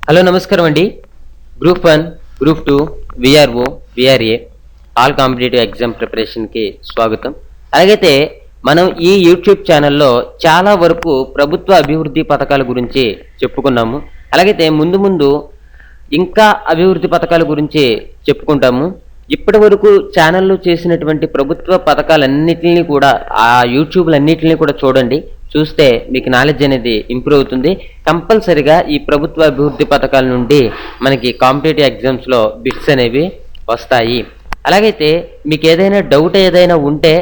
Hello నమస్కారం అండి. Group 1, group 2, VRO, VRA all competitive exam ప్రిపరేషన్కి స్వాగతం. అలాగైతే మనం ఈ యూట్యూబ్ ఛానల్లో చాలా వరకు ప్రభుత్వ అభివృద్ధి పథకాల గురించి చెప్పుకున్నాము. అలాగైతే ముందు ఇంకా అభివృద్ధి పథకాల గురించి చెప్పుకుంటాము. ఇప్పటి వరకు ఛానల్లో చేసినటువంటి ప్రభుత్వ పథకాలన్నిటిని కూడా ఆ యూట్యూబ్లన్నిటిని కూడా చూడండి. చూస్తే మీకు నాలెడ్జ్ అనేది ఇంప్రూవ్ అవుతుంది. కంపల్సరిగా ఈ ప్రభుత్వ అభివృద్ధి పథకాల నుండి మనకి కాంపిటేటివ్ ఎగ్జామ్స్లో బిట్స్ అనేవి వస్తాయి. అలాగైతే మీకు ఏదైనా డౌట్ ఏదైనా ఉంటే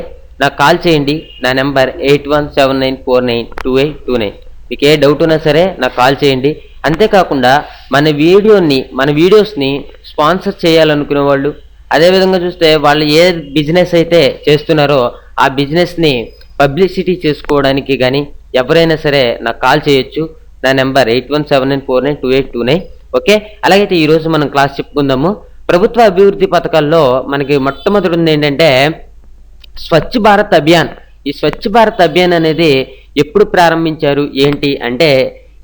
నాకు కాల్ చేయండి. నా నెంబర్ 8179492829. మీకు ఏ డౌట్ ఉన్నా సరే నాకు కాల్ చేయండి. అంతేకాకుండా మన వీడియోస్ని స్పాన్సర్ చేయాలనుకునే వాళ్ళు, అదేవిధంగా చూస్తే వాళ్ళు ఏ బిజినెస్ అయితే చేస్తున్నారో ఆ బిజినెస్ని పబ్లిసిటీ చేసుకోవడానికి కానీ ఎవరైనా సరే నాకు కాల్ చేయొచ్చు. నా నెంబర్ 8179492829. ఓకే, అలాగైతే ఈరోజు మనం క్లాస్ చెప్పుకుందాము. ప్రభుత్వ అభివృద్ధి పథకాల్లో మనకి మొట్టమొదటి ఉంది ఏంటంటే స్వచ్ఛ భారత్ అభియాన్. ఈ స్వచ్ఛ భారత్ అభియాన్ అనేది ఎప్పుడు ప్రారంభించారు ఏంటి అంటే,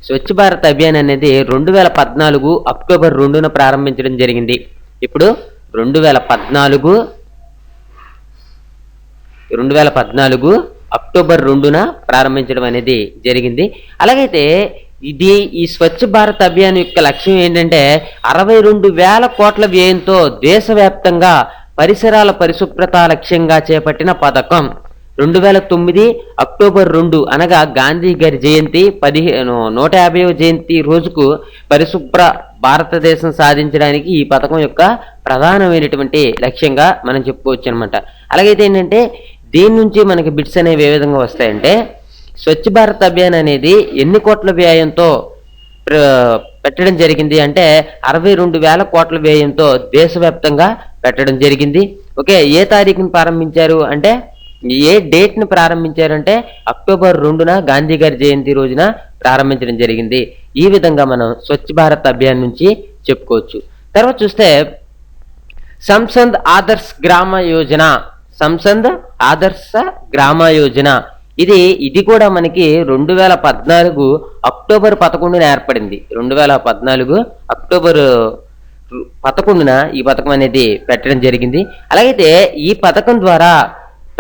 స్వచ్ఛ భారత్ అభియాన్ అనేది 2014 అక్టోబర్ 2న ప్రారంభించడం జరిగింది. ఇప్పుడు 2014 అక్టోబర్ 2న ప్రారంభించడం అనేది జరిగింది. అలాగైతే ఈ స్వచ్ఛ భారత్ అభియాన్ యొక్క లక్ష్యం ఏంటంటే 62,000 కోట్ల వ్యయంతో దేశవ్యాప్తంగా పరిసరాల పరిశుభ్రత లక్ష్యంగా చేపట్టిన పథకం. 2009 అక్టోబర్ 2 అనగా గాంధీ గారి జయంతి 150వ జయంతి రోజుకు పరిశుభ్ర భారతదేశం సాధించడానికి ఈ పథకం యొక్క ప్రధానమైనటువంటి లక్ష్యంగా మనం చెప్పుకోవచ్చు అనమాట. అలాగైతే ఏంటంటే దీని నుంచి మనకి బిట్స్ అనేవి ఏ విధంగా వస్తాయంటే, స్వచ్ఛ భారత్ అభియాన్ అనేది ఎన్ని కోట్ల వ్యయంతో పెట్టడం జరిగింది అంటే 62,000 కోట్ల వ్యయంతో దేశవ్యాప్తంగా పెట్టడం జరిగింది. ఓకే, ఏ తారీఖుని ప్రారంభించారు అంటే, ఏ డేట్ని ప్రారంభించారంటే అక్టోబర్ 2న గాంధీ గారి జయంతి రోజున ప్రారంభించడం జరిగింది. ఈ విధంగా మనం స్వచ్ఛ భారత్ అభియాన్ నుంచి చెప్పుకోవచ్చు. తర్వాత చూస్తే సంసద్ ఆదర్శ్ గ్రామ యోజన. సంసద్ ఆదర్శ గ్రామ యోజన ఇది కూడా మనకి 2014 అక్టోబర్ 11న ఏర్పడింది. 2014 అక్టోబర్ 11న ఈ పథకం అనేది పెట్టడం జరిగింది. అలాగైతే ఈ పథకం ద్వారా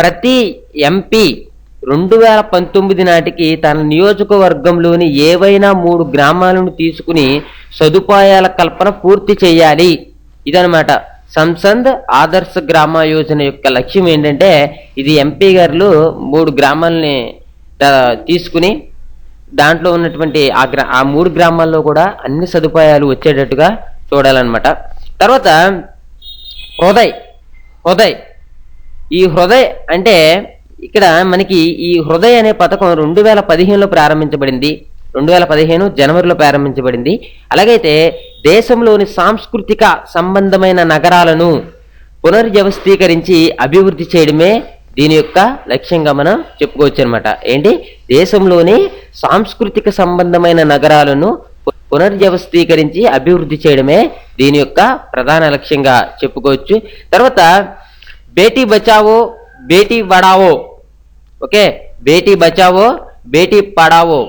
ప్రతి ఎంపీ 2019 నాటికి తన నియోజకవర్గంలోని ఏవైనా 3 గ్రామాలను తీసుకుని సదుపాయాల కల్పన పూర్తి చేయాలి. ఇదనమాట సంసద్ ఆదర్శ గ్రామ యోజన యొక్క లక్ష్యం ఏంటంటే, ఇది ఎంపీ గారు 3 గ్రామాలని తీసుకుని దాంట్లో ఉన్నటువంటి ఆ 3 గ్రామాల్లో కూడా అన్ని సదుపాయాలు వచ్చేటట్టుగా చూడాలన్నమాట. తర్వాత హృదయ్. ఈ హృదయ్ అంటే ఇక్కడ మనకి ఈ హృదయ్ అనే పథకం 2015లో ప్రారంభించబడింది. 2015 జనవరిలో ప్రారంభించబడింది. అలాగైతే దేశంలోని సాంస్కృతిక సంబంధమైన నగరాలను పునర్వ్యవస్థీకరించి అభివృద్ధి చేయడమే దీని యొక్క లక్ష్యంగా మనం చెప్పుకోవచ్చు అనమాట. ఏంటి, దేశంలోని సాంస్కృతిక సంబంధమైన నగరాలను పునర్వ్యవస్థీకరించి అభివృద్ధి చేయడమే దీని యొక్క ప్రధాన లక్ష్యంగా చెప్పుకోవచ్చు. తర్వాత బేటీ బచావో బేటీ పడావో. ఓకే, బేటీ బచావో బేటీ పడావో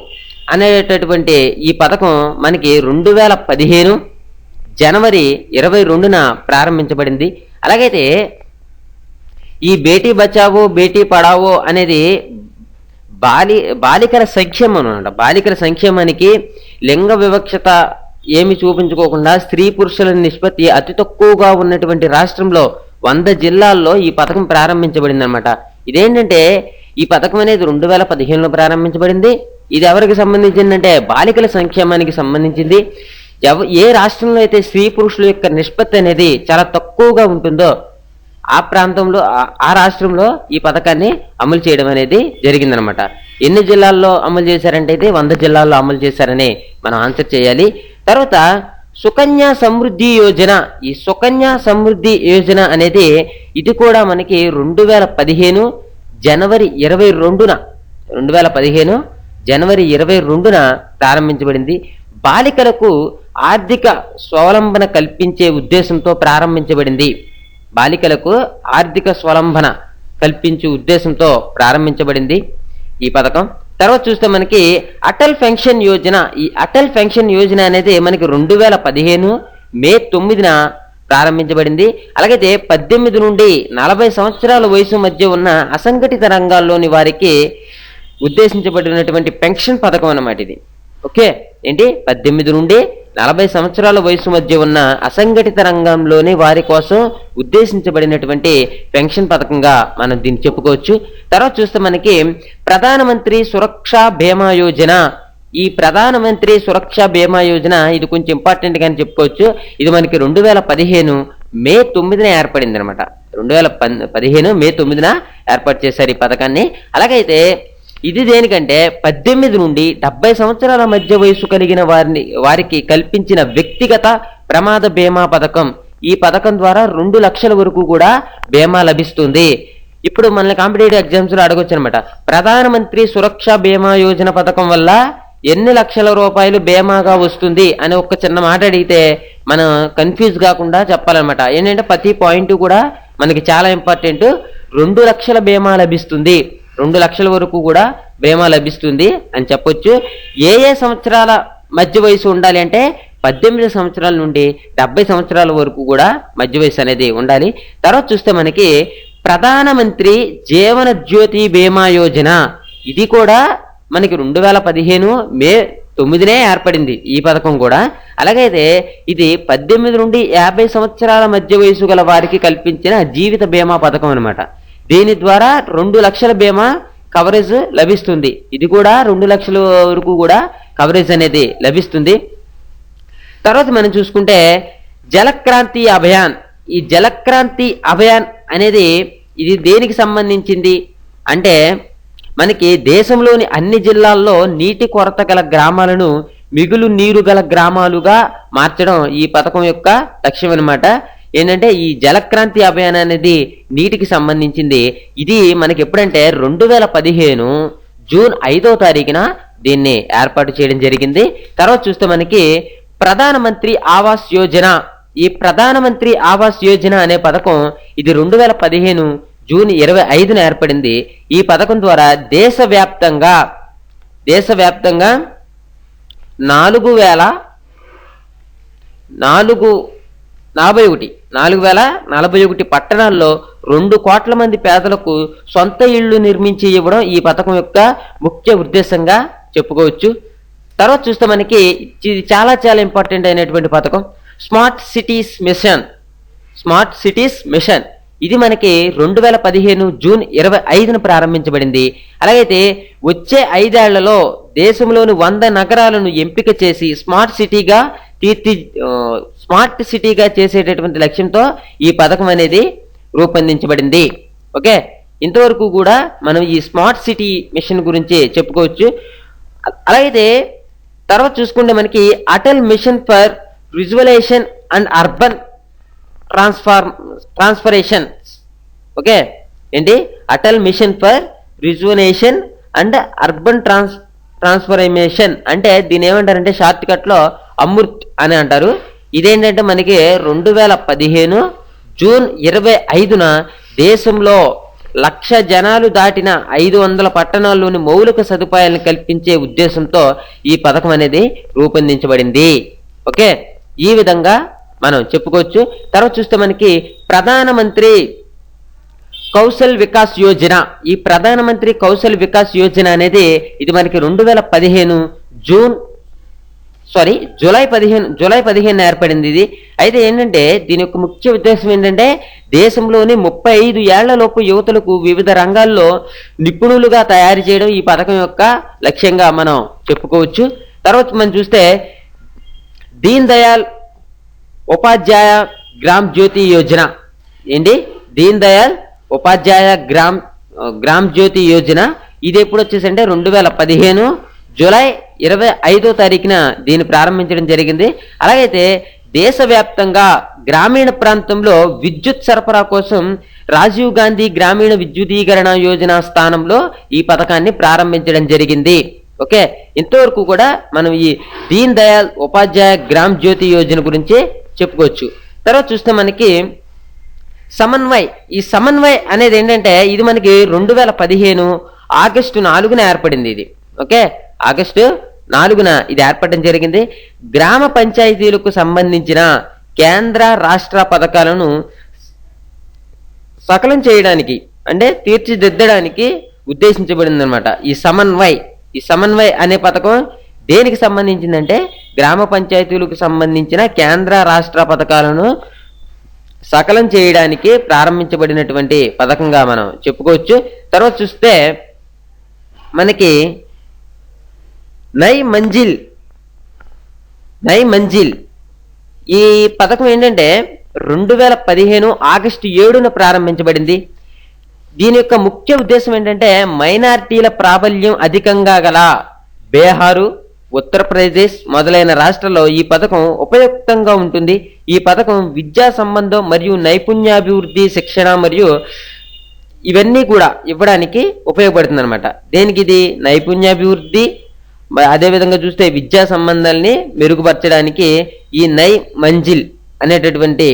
అనేటటువంటి ఈ పథకం మనకి 2015 జనవరి 22న ప్రారంభించబడింది. అలాగైతే ఈ బేటీ బచావో బేటీ పడావో అనేది బాలికల సంక్షేమం అనమాట. బాలికల సంక్షేమానికి లింగ వివక్షత ఏమి చూపించుకోకుండా స్త్రీ పురుషుల నిష్పత్తి అతి తక్కువగా ఉన్నటువంటి రాష్ట్రంలో 100 జిల్లాల్లో ఈ పథకం ప్రారంభించబడింది అనమాట. ఇదేంటంటే ఈ పథకం అనేది 2015లో ప్రారంభించబడింది. ఇది ఎవరికి సంబంధించిందంటే బాలికల సంక్షేమానికి సంబంధించింది. ఏ రాష్ట్రంలో అయితే స్త్రీ పురుషుల యొక్క నిష్పత్తి అనేది చాలా తక్కువగా ఉంటుందో ఆ ప్రాంతంలో ఆ రాష్ట్రంలో ఈ పథకాన్ని అమలు చేయడం అనేది జరిగిందనమాట. ఎన్ని జిల్లాల్లో అమలు చేశారంటే అయితే 100 జిల్లాల్లో అమలు చేశారని మనం ఆన్సర్ చేయాలి. తర్వాత సుకన్య సమృద్ధి యోజన. ఈ సుకన్య సమృద్ధి యోజన అనేది ఇది కూడా మనకి 2015 జనవరి 22న ప్రారంభించబడింది. బాలికలకు ఆర్థిక స్వావలంబన కల్పించే ఉద్దేశంతో ప్రారంభించబడింది. బాలికలకు ఆర్థిక స్వావలంబన కల్పించే ఉద్దేశంతో ప్రారంభించబడింది ఈ పథకం. తర్వాత చూస్తే మనకి అటల్ పెన్షన్ యోజన. ఈ అటల్ పెన్షన్ యోజన అనేది మనకి 2015 మే 9న ప్రారంభించబడింది. అలాగైతే 18 నుండి 40 సంవత్సరాల వయసు మధ్య ఉన్న అసంఘటిత రంగాల్లోని వారికి ఉద్దేశించబడినటువంటి పెన్షన్ పథకం అన్నమాట ఇది. ఓకే, ఏంటి 18 నుండి 40 సంవత్సరాల వయసు మధ్య ఉన్న అసంఘటిత రంగంలోని వారి కోసం ఉద్దేశించబడినటువంటి పెన్షన్ పథకంగా మనం దీన్ని చెప్పుకోవచ్చు. తర్వాత చూస్తే మనకి ప్రధానమంత్రి సురక్ష బీమా యోజన. ఈ ప్రధానమంత్రి సురక్ష బీమా యోజన ఇది కొంచెం ఇంపార్టెంట్ గాని చెప్పుకోవచ్చు. ఇది మనకి 2015 మే 9న ఏర్పడింది అనమాట. 2015 మే 9న ఏర్పాటు చేశారు ఈ పథకాన్ని. అలాగైతే ఇది దేనికంటే 18 నుండి 70 సంవత్సరాల మధ్య వయసు కలిగిన వారికి కల్పించిన వ్యక్తిగత ప్రమాద బీమా పథకం. ఈ పథకం ద్వారా 2 లక్షల వరకు కూడా బీమా లభిస్తుంది. ఇప్పుడు మన కాంపిటేటివ్ ఎగ్జామ్స్ లో అడగొచ్చు అనమాట, ప్రధానమంత్రి సురక్ష బీమా యోజన పథకం వల్ల ఎన్ని లక్షల రూపాయలు బీమాగా వస్తుంది అని ఒక చిన్న మాట అడిగితే మనం కన్ఫ్యూజ్ కాకుండా చెప్పాలన్నమాట. ఏంటంటే ప్రతి పాయింట్ కూడా మనకి చాలా ఇంపార్టెంట్. 2 లక్షల బీమా లభిస్తుంది, 2 లక్షల వరకు కూడా బీమా లభిస్తుంది అని చెప్పొచ్చు. ఏ సంవత్సరాల మధ్య వయసు ఉండాలి అంటే 18 సంవత్సరాల నుండి 70 సంవత్సరాల వరకు కూడా మధ్య వయసు అనేది ఉండాలి. తర్వాత చూస్తే మనకి ప్రధానమంత్రి జీవన జ్యోతి బీమా యోజన. ఇది కూడా మనకి 2015 మే 9నే ఏర్పడింది ఈ పథకం కూడా. అలాగైతే ఇది 18 నుండి 50 సంవత్సరాల మధ్య వయసు గల వారికి కల్పించిన జీవిత బీమా పథకం అనమాట. దీని ద్వారా 2 లక్షల బీమా కవరేజ్ లభిస్తుంది. ఇది కూడా 2 లక్షల వరకు కూడా కవరేజ్ అనేది లభిస్తుంది. తర్వాత మనం చూసుకుంటే జలక్రాంతి అభియాన్. ఈ జలక్రాంతి అభియాన్ అనేది ఇది దేనికి సంబంధించింది అంటే మనకి దేశంలోని అన్ని జిల్లాల్లో నీటి కొరత గల గ్రామాలను మిగులు నీరు గల గ్రామాలుగా మార్చడం ఈ పథకం యొక్క లక్ష్యం అనమాట. ఏంటంటే ఈ జలక్రాంతి అభియాన్ అనేది నీటికి సంబంధించింది. ఇది మనకి ఎప్పుడంటే 2015 జూన్ 5వ తారీఖున దీన్ని ఏర్పాటు చేయడం జరిగింది. తర్వాత చూస్తే మనకి ప్రధానమంత్రి ఆవాస్ యోజన. ఈ ప్రధానమంత్రి ఆవాస్ యోజన అనే పథకం ఇది 2015 జూన్ 25న ఏర్పడింది. ఈ పథకం ద్వారా దేశవ్యాప్తంగా 4041 పట్టణాల్లో 2 కోట్ల మంది పేదలకు సొంత ఇళ్లు నిర్మించి ఇవ్వడం ఈ పథకం యొక్క ముఖ్య ఉద్దేశంగా చెప్పుకోవచ్చు. తర్వాత చూస్తే మనకి ఇది చాలా చాలా ఇంపార్టెంట్ అయినటువంటి పథకం స్మార్ట్ సిటీస్ మిషన్. ఇది మనకి 2015 జూన్ 25న ప్రారంభించబడింది. అలాగైతే వచ్చే 5 ఏళ్లలో దేశంలోని 100 నగరాలను ఎంపిక చేసి స్మార్ట్ సిటీగా చేసేటటువంటి లక్ష్యంతో ఈ పథకం అనేది రూపొందించబడింది. ఓకే, ఇంతవరకు కూడా మనం ఈ స్మార్ట్ సిటీ మిషన్ గురించి చెప్పుకోవచ్చు. అలాగైతే తర్వాత చూసుకుంటే మనకి Atal mission for visualisation and urban transformation. Okay, ఏంటి Atal mission for visualisation and urban transformation అంటే దీని ఏమంటారంటే షార్ట్ కట్ లో అమృత్ అని అంటారు. ఇదేంటంటే మనకి 2015 జూన్ 25న దేశంలో 1,00,000 జనాలు దాటిన 500 పట్టణాల్లోని మౌలిక సదుపాయాలను కల్పించే ఉద్దేశంతో ఈ పథకం అనేది రూపొందించబడింది. ఓకే, ఈ విధంగా మనం చెప్పుకోవచ్చు. తర్వాత చూస్తే మనకి ప్రధానమంత్రి కౌశల్ వికాస్ యోజన. ఈ ప్రధానమంత్రి కౌశల్ వికాస్ యోజన అనేది ఇది మనకి 2015 జూలై 15 ఏర్పడింది ఇది. అయితే ఏంటంటే దీని యొక్క ముఖ్య ఉద్దేశం ఏంటంటే దేశంలోని 35 ఏళ్లలోపు యువతులకు వివిధ రంగాల్లో నిపుణులుగా తయారు చేయడం ఈ పథకం యొక్క లక్ష్యంగా మనం చెప్పుకోవచ్చు. తర్వాత మనం చూస్తే దీన్ దయాళ్ ఉపాధ్యాయ గ్రామ్ జ్యోతి యోజన. ఏంటి దీన్ దయాళ్ ఉపాధ్యాయ గ్రామ్ జ్యోతి యోజన. ఇది ఎప్పుడు వచ్చేసంటే 2015 జూలై 25వ తారీఖున దీన్ని ప్రారంభించడం జరిగింది. అలాగైతే దేశవ్యాప్తంగా గ్రామీణ ప్రాంతంలో విద్యుత్ సరఫరా కోసం రాజీవ్ గాంధీ గ్రామీణ విద్యుదీకరణ యోజన స్థానంలో ఈ పథకాన్ని ప్రారంభించడం జరిగింది. ఓకే, ఇంతవరకు కూడా మనం ఈ దీన్ దయాళ్ ఉపాధ్యాయ గ్రామ్ జ్యోతి యోజన గురించి చెప్పుకోవచ్చు. తర్వాత చూస్తే మనకి సమన్వయ్. ఈ సమన్వయ్ అనేది ఏంటంటే ఇది మనకి 2015 ఆగస్టు 4న ఏర్పడింది ఇది. ఓకే, ఆగస్టు 4న ఇది ఏర్పడడం జరిగింది. గ్రామ పంచాయతీలకు సంబంధించిన కేంద్ర రాష్ట్ర పథకాలను సకలం చేయడానికి అంటే తీర్చిదిద్దడానికి ఉద్దేశించబడింది అనమాట ఈ సమన్వయ్ అనే పథకం. దేనికి సంబంధించిందంటే గ్రామ పంచాయతీలకు సంబంధించిన కేంద్ర రాష్ట్ర పథకాలను సకలం చేయడానికి ప్రారంభించబడినటువంటి పథకంగా మనం చెప్పుకోవచ్చు. తర్వాత చూస్తే మనకి నై మంజిల్ ఈ పథకం ఏంటంటే 2015 ఆగస్టు 7న ప్రారంభించబడింది. దీని యొక్క ముఖ్య ఉద్దేశం ఏంటంటే మైనారిటీల ప్రాబల్యం అధికంగా గల బీహారు, ఉత్తరప్రదేశ్ మొదలైన రాష్ట్రాల్లో ఈ పథకం ఉపయుక్తంగా ఉంటుంది. ఈ పథకం విద్యా సంబంధం మరియు నైపుణ్యాభివృద్ధి శిక్షణ మరియు ఇవన్నీ కూడా ఇవ్వడానికి ఉపయోగపడుతుంది అనమాట. దేనికి ఇది నైపుణ్యాభివృద్ధి, అదేవిధంగా చూస్తే విద్యా సంబంధాలని మెరుగుపరచడానికి ఈ నై మంజిల్ అనేటటువంటి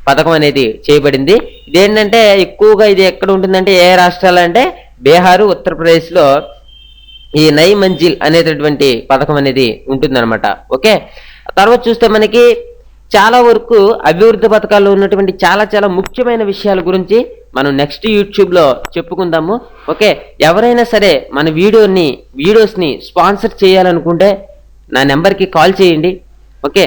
పథకం అనేది చేయబడింది. ఇదేంటంటే ఎక్కువగా ఇది ఎక్కడ ఉంటుందంటే ఏ రాష్ట్రాలు అంటే బీహారు, ఉత్తరప్రదేశ్లో ఈ నై మంజిల్ అనేటటువంటి పథకం అనేది ఉంటుందన్నమాట. ఓకే, తర్వాత చూస్తే మనకి చాలా వరకు అభివృద్ధి పథకాల్లో ఉన్నటువంటి చాలా చాలా ముఖ్యమైన విషయాల గురించి మనం నెక్స్ట్ యూట్యూబ్లో చెప్పుకుందాము. ఓకే, ఎవరైనా సరే మన వీడియోస్ని స్పాన్సర్ చేయాలనుకుంటే నా నెంబర్కి కాల్ చేయండి. ఓకే,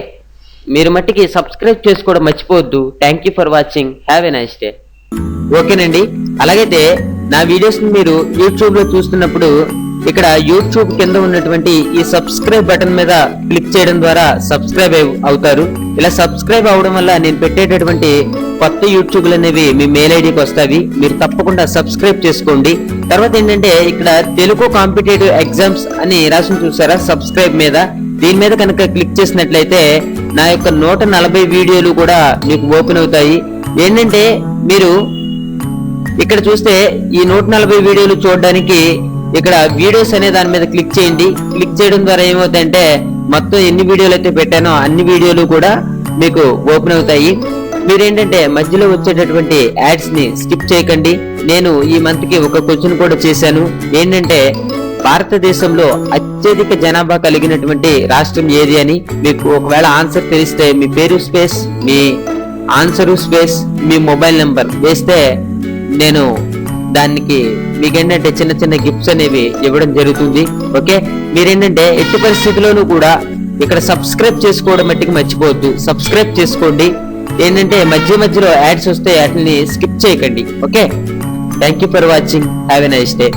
మీరు మట్టికి సబ్స్క్రైబ్ చేసుకోవడం మర్చిపోవద్దు. Thank you for watching. Have a nice day. ఓకేనండి, అలాగైతే నా వీడియోస్ని మీరు యూట్యూబ్లో చూస్తున్నప్పుడు ఇక్కడ యూట్యూబ్ కింద ఉన్నటువంటి ఈ సబ్స్క్రైబ్ బటన్ మీద క్లిక్ చేయడం ద్వారా సబ్స్క్రైబ్ అవుతారు. ఇలా సబ్స్క్రైబ్ అవడం వల్ల నేను పెట్టేటటువంటి కొత్త యూట్యూబ్లు అనేవి మీ మెయిల్ ఐడికి వస్తాయి. మీరు తప్పకుండా సబ్స్క్రైబ్ చేసుకోండి. తర్వాత ఏంటంటే ఇక్కడ తెలుగు కాంపిటేటివ్ ఎగ్జామ్స్ అని రాసి చూసారా సబ్స్క్రైబ్ మీద, దీని మీద కనుక క్లిక్ చేసినట్లయితే నా యొక్క 140 వీడియోలు కూడా మీకు ఓపెన్ అవుతాయి. ఏంటంటే మీరు ఇక్కడ చూస్తే ఈ 140 వీడియోలు చూడడానికి ఇక్కడ వీడియోస్ అనే దాని మీద క్లిక్ చేయండి. క్లిక్ చేయడం ద్వారా ఏమవుతాయంటే మొత్తం ఎన్ని వీడియోలు అయితే పెట్టానో అన్ని వీడియోలు కూడా మీకు ఓపెన్ అవుతాయి. మీరేంటంటే మధ్యలో వచ్చేటటువంటి యాడ్స్ ని స్కిప్ చేయకండి. నేను ఈ మంత్ కి ఒక క్వశ్చన్ కూడా చేశాను. ఏంటంటే భారతదేశంలో అత్యధిక జనాభా కలిగినటువంటి రాష్ట్రం ఏది అని. మీకు ఒకవేళ ఆన్సర్ తెలిస్తే మీ పేరు స్పేస్, మీ ఆన్సరు స్పేస్, మీ మొబైల్ నెంబర్ వేస్తే నేను దానికి మీకేంటంటే చిన్న చిన్న గిఫ్ట్స్ అనేవి ఇవ్వడం జరుగుతుంది. ఓకే, మీరేంటంటే ఎట్టి పరిస్థితుల్లోనూ కూడా ఇక్కడ సబ్స్క్రైబ్ చేసుకోవడం మట్టికి మర్చిపోవద్దు. సబ్స్క్రైబ్ చేసుకోండి. ఏంటంటే మధ్యలో యాడ్స్ వస్తే వాటిని స్కిప్ చేయకండి. Okay, thank you for watching. Have a nice day.